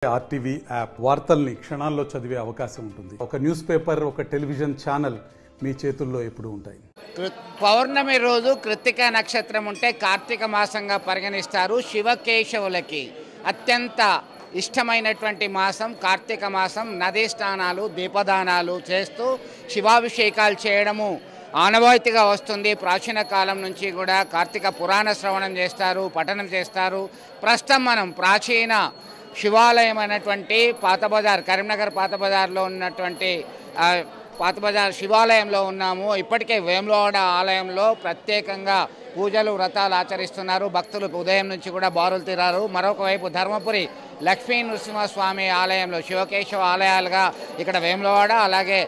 RTV app వార్తల్ని క్షణాల్లో చదివే అవకాశం ఉంటుంది. ఒక న్యూస్ పేపర్, ఒక టెలివిజన్ ఛానల్ మీ చేతుల్లో ఎప్పుడూ ఉంటాయి. పౌర్ణమి రోజు కృత్తిక నక్షత్రం ఉంటే కార్తీక మాసంగా పరిగణిస్తారు. శివకేశవులకి అత్యంత ఇష్టమైనటువంటి మాసం కార్తీక మాసం. నదీ స్నానాలు, దీపదానాలు చేస్తూ శివాభిషేకాలు చేయడము ఆనవాయితీగా వస్తుంది. ప్రాచీన కాలం నుంచి కూడా కార్తీక పురాణ శ్రవణం చేస్తారు, పఠనం చేస్తారు. ప్రస్తుతం మనం ప్రాచీన శివాలయం అయినటువంటి పాత బజార్, కరీంనగర్ పాత బజార్లో ఉన్నటువంటి పాత బజార్ శివాలయంలో ఉన్నాము. ఇప్పటికే వేములవాడ ఆలయంలో ప్రత్యేకంగా పూజలు, వ్రతాలు ఆచరిస్తున్నారు. భక్తులు ఉదయం నుంచి కూడా బారులు తీరారు. మరొక వైపు ధర్మపురి లక్ష్మీ నృసింహస్వామి ఆలయంలో శివకేశవ ఆలయాలుగా ఇక్కడ వేములవాడ అలాగే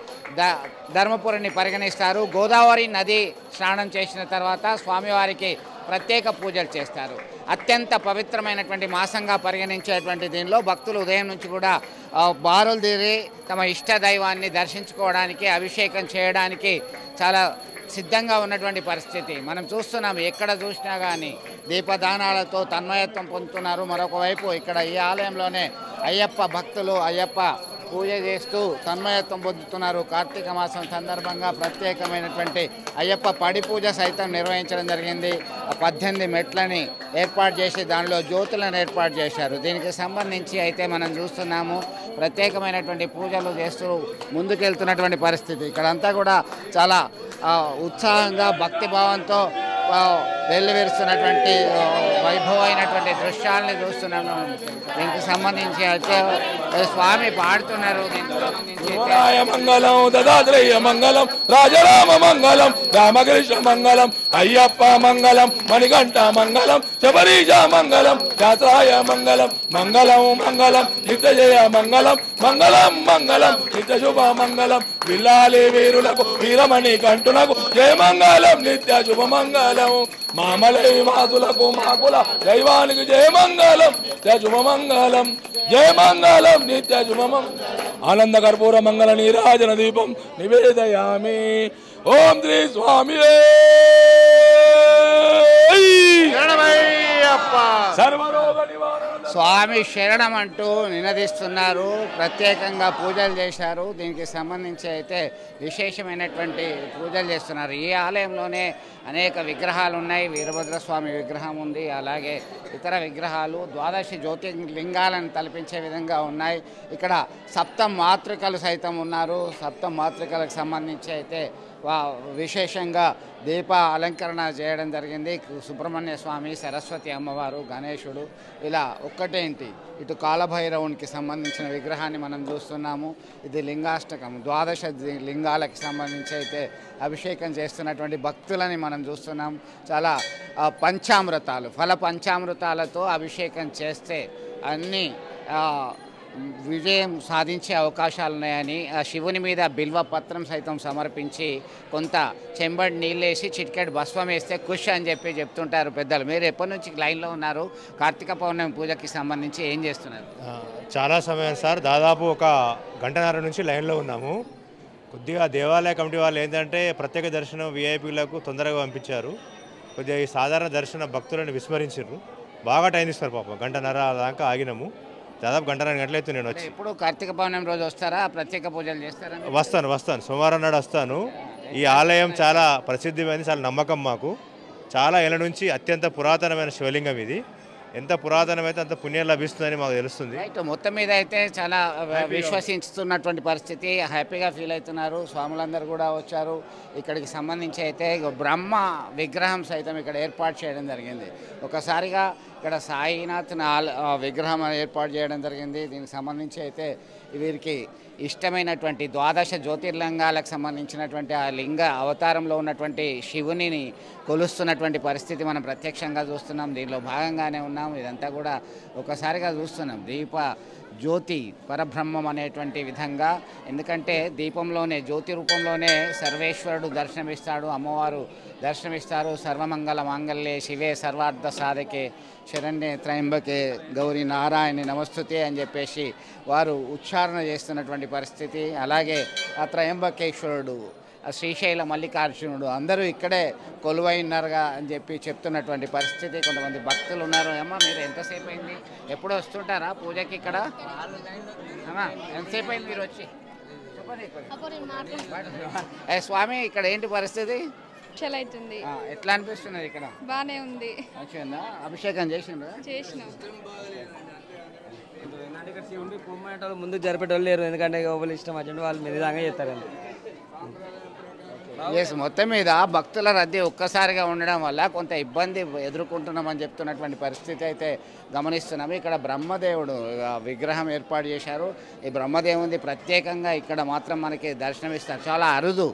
ధర్మపురిని పరిగణిస్తారు. గోదావరి నది స్నానం చేసిన తర్వాత స్వామివారికి ప్రత్యేక పూజలు చేస్తారు. అత్యంత పవిత్రమైనటువంటి మాసంగా పరిగణించేటువంటి దీనిలో భక్తులు ఉదయం నుంచి కూడా బారులు తీరి తమ ఇష్ట దైవాన్ని దర్శించుకోవడానికి, అభిషేకం చేయడానికి చాలా సిద్ధంగా ఉన్నటువంటి పరిస్థితి మనం చూస్తున్నాం. ఎక్కడ చూసినా కానీ దీపదానాలతో తన్మయత్వం పొందుతున్నారు. మరొక వైపు ఇక్కడ ఈ ఆలయంలోనే అయ్యప్ప భక్తులు అయ్యప్ప పూజ చేస్తూ తన్మయత్వం పొందుతున్నారు. కార్తీక మాసం సందర్భంగా ప్రత్యేకమైనటువంటి అయ్యప్ప పడి పూజ సైతం నిర్వహించడం జరిగింది. 18 మెట్లని ఏర్పాటు చేసి దానిలో జ్యోతులను ఏర్పాటు చేశారు. దీనికి సంబంధించి అయితే మనం చూస్తున్నాము ప్రత్యేకమైనటువంటి పూజలు చేస్తూ ముందుకెళ్తున్నటువంటి పరిస్థితి. ఇక్కడంతా కూడా చాలా ఉత్సాహంగా భక్తిభావంతో వెల్లువిరుస్తున్నటువంటి వైభవమైనటువంటి దృశ్యాలని చూస్తున్నాము. దీనికి సంబంధించి అయితే స్వామి పాడుతున్నారు. మంగళం దదాత్రేయ మంగళం, రాజరామ మంగళం, రామకృష్ణ మంగళం, అయ్యప్ప మంగళం, మణికంఠ మంగళం, శబరీష మంగళం, శాస్త్రాయ మంగళం, మంగళం మంగళం, నిత్యజయ మంగళం, మంగళం మంగళం, నిత్య శుభ మంగళం, విల్లాలి వీరులకు వీరమణి కంటునకు జయ మంగళం, నిత్య శుభ మంగళం, మామలై మాతులకు మాకుల దైవానికి జయ మంగళం, జయ శుభ మంగళం, జయ మంగళం, నిత్య శుభమం. ఆనంద కర్పూర మంగళ నీరాజన దీపం నివేదయామి. ఓం శ్రీ స్వామి సర్వరోగ నివారణ స్వామి శరణం అంటూ నినదిస్తున్నారు. ప్రత్యేకంగా పూజలు చేశారు. దీనికి సంబంధించి అయితే విశేషమైనటువంటి పూజలు చేస్తున్నారు. ఈ ఆలయంలోనే అనేక విగ్రహాలు ఉన్నాయి. వీరభద్రస్వామి విగ్రహం ఉంది, అలాగే ఇతర విగ్రహాలు 12 జ్యోతిర్లింగాలను తలపించే విధంగా ఉన్నాయి. ఇక్కడ సప్త మాతృకలు సైతం ఉన్నారు. సప్త మాతృకలకు సంబంధించి అయితే విశేషంగా దీప అలంకరణ చేయడం జరిగింది. సుబ్రహ్మణ్య స్వామి, సరస్వతి అమ్మవారు, గణేశుడు, ఇలా ఒక్కటేంటి ఇటు కాలభైరవునికి సంబంధించిన విగ్రహాన్ని మనం చూస్తున్నాము. ఇది లింగాష్టకం, 12 లింగాలకు సంబంధించి అయితే అభిషేకం చేస్తున్నటువంటి భక్తులని మనం చూస్తున్నాం. చాలా పంచామృతాలు, ఫల పంచామృతాలతో అభిషేకం చేస్తే అన్నీ విజయం సాధించే అవకాశాలు ఉన్నాయని ఆ శివుని మీద బిల్వ పత్రం సైతం సమర్పించి కొంత చెంబడి నీళ్ళేసి చిటికెడు భస్వం వేస్తే ఖుష్ అని చెప్పి చెప్తుంటారు పెద్దలు. మీరు ఎప్పటి నుంచి లైన్లో ఉన్నారు? కార్తీక పౌర్ణమి పూజకి సంబంధించి ఏం చేస్తున్నారు? చాలా సమయం సార్, దాదాపు 1 గంటన్నర నుంచి లైన్లో ఉన్నాము. కొద్దిగా దేవాలయ కమిటీ వాళ్ళు ఏంటంటే ప్రత్యేక దర్శనం విఐపీలకు తొందరగా పంపించారు. కొద్దిగా ఈ సాధారణ దర్శన భక్తులను విస్మరించారు. బాగా టైం ఇస్తారు పాపం. గంటన్నర దాకా ఆగినాము. దాదాపు 1.5 గంటలైతే నేను వచ్చి. ఇప్పుడు కార్తీక పౌర్ణమి రోజు వస్తారా? ప్రత్యేక పూజలు చేస్తారా? వస్తాను సోమవారం నాడు వస్తాను. ఈ ఆలయం చాలా ప్రసిద్ధమైంది, చాలా నమ్మకం మాకు. చాలా ఏళ్ళ నుంచి అత్యంత పురాతనమైన శివలింగం ఇది. ఎంత పురాతనమైతే అంత పుణ్యం లభిస్తుందని మాకు తెలుస్తుంది. మొత్తం మీద అయితే చాలా విశ్వసిస్తున్నటువంటి పరిస్థితి, హ్యాపీగా ఫీల్ అవుతున్నారు. స్వాములందరూ కూడా వచ్చారు. ఇక్కడికి సంబంధించి అయితే బ్రహ్మ విగ్రహం సైతం ఇక్కడ ఏర్పాటు చేయడం జరిగింది. ఒకసారిగా ఇక్కడ సాయినాథ్ విగ్రహం ఏర్పాటు చేయడం జరిగింది. దీనికి సంబంధించి అయితే వీరికి ఇష్టమైనటువంటి 12 జ్యోతిర్లింగాలకు సంబంధించినటువంటి ఆ లింగ అవతారంలో ఉన్నటువంటి శివునిని కొలుస్తున్నటువంటి పరిస్థితి మనం ప్రత్యక్షంగా చూస్తున్నాం. దీనిలో భాగంగానే ఉన్నాం. ఇదంతా కూడా ఒకసారిగా చూస్తున్నాం. దీప జ్యోతి పరబ్రహ్మం అనేటువంటి విధంగా, ఎందుకంటే దీపంలోనే జ్యోతి రూపంలోనే సర్వేశ్వరుడు దర్శనమిస్తాడు, అమ్మవారు దర్శనమిస్తారు. సర్వమంగళ మాంగళ్యే శివే సర్వార్థ సాధకే శరణ్యే త్రయంబకే గౌరీ నారాయణి నమస్తుతే అని చెప్పేసి వారు ఉచ్చారణ చేస్తున్నటువంటి పరిస్థితి. అలాగే ఆ త్రయంబకేశ్వరుడు శ్రీశైల మల్లికార్జునుడు అందరూ ఇక్కడే కొలువై ఉన్నారుగా అని చెప్పి చెప్తున్నటువంటి పరిస్థితి. కొంతమంది భక్తులు ఉన్నారు. అమ్మ మీరు ఎంతసేపు అయింది? ఎప్పుడు వస్తుంటారా పూజకి ఇక్కడ? అమ్మా ఎంతసేపు అయింది మీరు వచ్చి? స్వామి ఇక్కడ ఏంటి పరిస్థితి? అవుతుంది. ఎట్లా అనిపిస్తున్నది ఇక్కడ? బానే ఉంది. మంచిగా అభిషేకం చేసిండ్రా? చేసినాం. శివుడి పొమ్మేటోళ్ళు ముందు జరిపేటోళ్ళు లేరు, ఎందుకంటే ఎవరు ఇష్టం వచ్చింది వాళ్ళు నిదానంగా చేస్తారండి. ఎస్, మొత్తం మీద భక్తుల రద్దీ ఒక్కసారిగా ఉండడం వల్ల కొంత ఇబ్బంది ఎదుర్కొంటున్నామని చెప్తున్నటువంటి పరిస్థితి అయితే గమనిస్తున్నాము. ఇక్కడ బ్రహ్మదేవుడు విగ్రహం ఏర్పాటు చేశారు. ఈ బ్రహ్మదేవుని ప్రత్యేకంగా ఇక్కడ మాత్రం మనకి దర్శనమిస్తారు. చాలా అరుదు,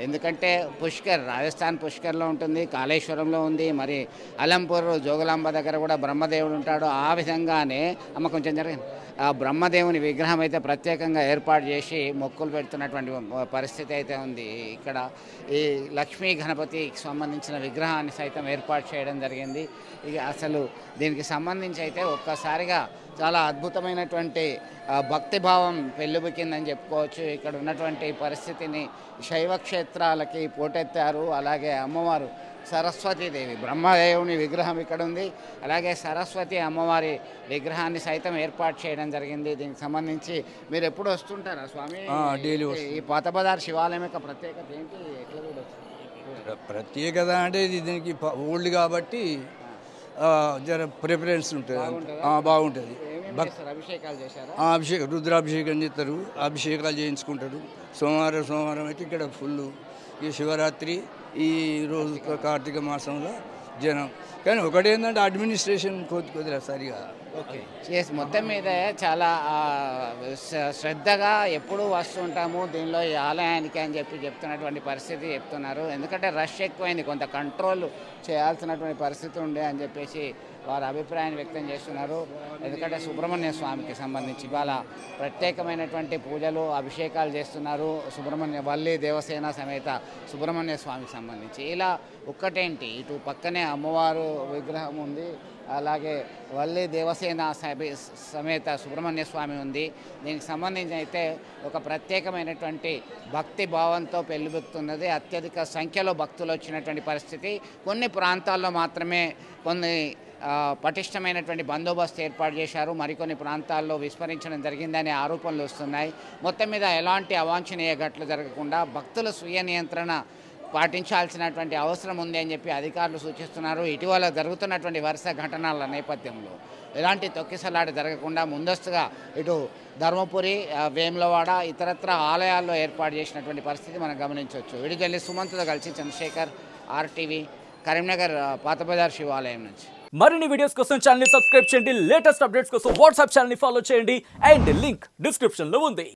ఎందుకంటే పుష్కర్ రాజస్థాన్ పుష్కర్లో ఉంటుంది, కాళేశ్వరంలో ఉంది, మరి అలంపూర్ జోగులాంబ దగ్గర కూడా బ్రహ్మదేవుడు ఉంటాడు. ఆ విధంగానే అమ్మ కొంచెం జరిగింది ఆ బ్రహ్మదేవుని విగ్రహం అయితే ప్రత్యేకంగా ఏర్పాటు చేసి మొక్కులు పెడుతున్నటువంటి పరిస్థితి అయితే ఉంది. ఇక్కడ ఈ లక్ష్మీ గణపతికి సంబంధించిన విగ్రహాన్ని సైతం ఏర్పాటు చేయడం జరిగింది. ఇక అసలు దీనికి సంబంధించి అయితే ఒక్కసారిగా చాలా అద్భుతమైనటువంటి భక్తిభావం పెళ్ళుబికిందని చెప్పుకోవచ్చు. ఇక్కడ ఉన్నటువంటి పరిస్థితిని శైవ క్షేత్రాలకి పోటెత్తారు. అలాగే అమ్మవారు సరస్వతీదేవి బ్రహ్మదేవుని విగ్రహం ఇక్కడ ఉంది. అలాగే సరస్వతి అమ్మవారి విగ్రహాన్ని సైతం ఏర్పాటు చేయడం జరిగింది. దీనికి సంబంధించి మీరు ఎప్పుడు వస్తుంటారా స్వామి? డైలీ ఈ పాతబజార్ శివాలయం యొక్క ప్రత్యేకత ఏంటి? ఎట్లా చూడొచ్చు? ప్రత్యేకత అంటే ఇది దీనికి ఓల్డ్ కాబట్టి జర ప్రిఫరెన్స్ ఉంటుంది, బాగుంటుంది. అభిషేకాలు చేశారా? అభిషేకం రుద్రాభిషేకం చేస్తారు, అభిషేకాలు చేయించుకుంటారు. సోమవారం అయితే ఇక్కడ ఫుల్. ఈ శివరాత్రి ఈ రోజు కార్తీక మాసంలో జనం. కానీ ఒకటేంటంటే అడ్మినిస్ట్రేషన్ కొద్దిగా సరిగా ఓకే. మొత్తం మీద చాలా శ్రద్ధగా ఎప్పుడూ వస్తుంటాము దీనిలో ఈ ఆలయానికి అని చెప్పి చెప్తున్నటువంటి పరిస్థితి చెప్తున్నారు. ఎందుకంటే రష్ ఎక్కువైంది, కొంత కంట్రోల్ చేయాల్సినటువంటి పరిస్థితి ఉండే అని చెప్పేసి వారు అభిప్రాయాన్ని వ్యక్తం చేస్తున్నారు. ఎందుకంటే సుబ్రహ్మణ్య స్వామికి సంబంధించి ఇవాళ ప్రత్యేకమైనటువంటి పూజలు అభిషేకాలు చేస్తున్నారు. వల్లి దేవసేన సమేత సుబ్రహ్మణ్య స్వామికి సంబంధించి ఇలా ఒక్కటేంటి, ఇటు పక్కనే అమ్మవారు విగ్రహం ఉంది, అలాగే వల్లి దేవసేన సమేత సుబ్రహ్మణ్య స్వామి ఉంది. దీనికి సంబంధించి అయితే ఒక ప్రత్యేకమైనటువంటి భక్తి భావంతో పెళ్ళిబుక్కుతున్నది. అత్యధిక సంఖ్యలో భక్తులు వచ్చినటువంటి పరిస్థితి. కొన్ని ప్రాంతాల్లో మాత్రమే కొన్ని పటిష్టమైనటువంటి బందోబస్తు ఏర్పాటు చేశారు, మరికొన్ని ప్రాంతాల్లో విస్మరించడం జరిగిందనే ఆరోపణలు వస్తున్నాయి. మొత్తం మీద ఎలాంటి అవాంఛనీయ ఘటనలు జరగకుండా భక్తుల స్వీయ నియంత్రణ పాటించాల్సినటువంటి అవసరం ఉంది అని చెప్పి అధికారులు సూచిస్తున్నారు. ఇటీవల జరుగుతున్నటువంటి వరుస ఘటనల నేపథ్యంలో ఎలాంటి తొక్కిసలాట జరగకుండా ముందస్తుగా ఇటు ధర్మపురి, వేములవాడ, ఇతరత్ర ఆలయాల్లో ఏర్పాటు చేసినటువంటి పరిస్థితి మనం గమనించవచ్చు. విడిగల్లి సుమంత్తో కలిసి చంద్రశేఖర్, RTV, కరీంనగర్ పాతబజార్ శివాలయం నుంచి. మరిన్ని వీడియోస్ కోసం ఛానల్ ని సబ్స్క్రైబ్ చేయండి. లేటెస్ట్ అప్డేట్స్ కోసం వాట్సాప్ ఛానల్ ని ఫాలో చేయండి. అండ్ లింక్ డిస్క్రిప్షన్ లో ఉంది.